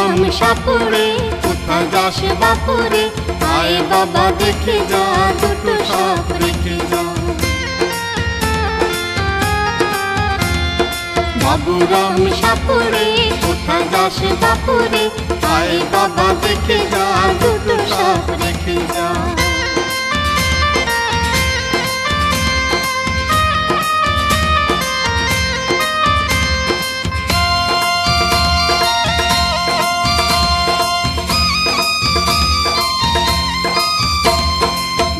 বাবুরাম সাপুরে কোথায় যাস বাপুরে, আয় বাবা দেখে যা দুটো সাপ রেখে যা। বাবুরাম সাপুরে কোথায় যাস বাপুরে, আয় বাবা দেখে যা দুটো সাপ রেখে যা।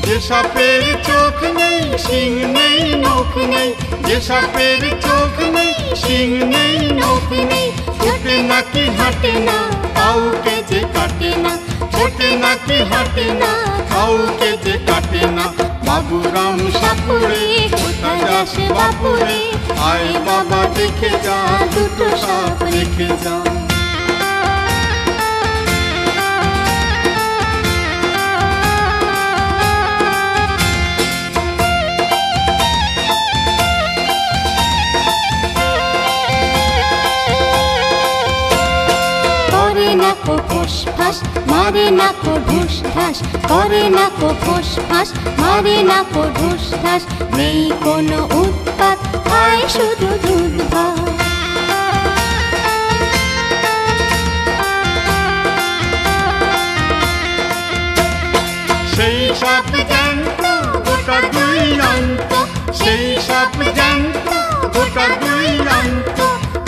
যে সাপের চোখ নেই শিং নেই নখ নেই, যে সাপের চোখ নেই শিং নেই নখ নেই, ছোটে নাকি হাঁটে না কাউকে যে কাটে না, ছোটে নাকি হাঁটে না কাউকে যে কাটে না। বাবুরাম সাপুরে কোথায় যাস বাপুরে, আয় বাবা দেখে যা দুটো সাপ রেখে যা। ফোঁস ফাঁস মারে না কো ঢুস ঢাস, করে না কো ফোঁস ফাঁস মারে না কো ঢুস ঢাস, নেই কোনো উৎপাত খায় শুধু দুধ ভাত। সেই সাপ জ্যান্ত গোটা দুই অন্ত, সেই সাপ জ্যান্ত গোটা দুই অন্ত,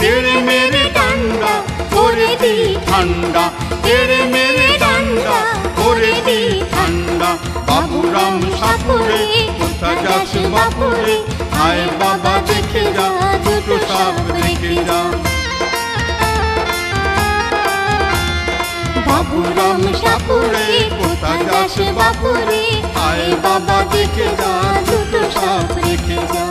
তেড়ে মেরে ডান্ডা করে দি ঠান্ডা, তেড়ে মেরে ডান্ডা করে দি ঠান্ডা। বাবুরাম সাপুরে কোথায় যাস বাপুরে, আয় বাবা দেখে যা দুটো সাপ রেখে যা। বাবুরাম সাপুরে কোথায় যাস বাপুরে, আয় বাবা দেখে যা দুটো সাপ রেখে যা।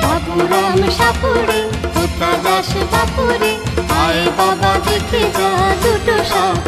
বাবুরাম সাপুরে কোথায় যাস বাপুরে, আয় বাবা দেখে যা দুটো সাপ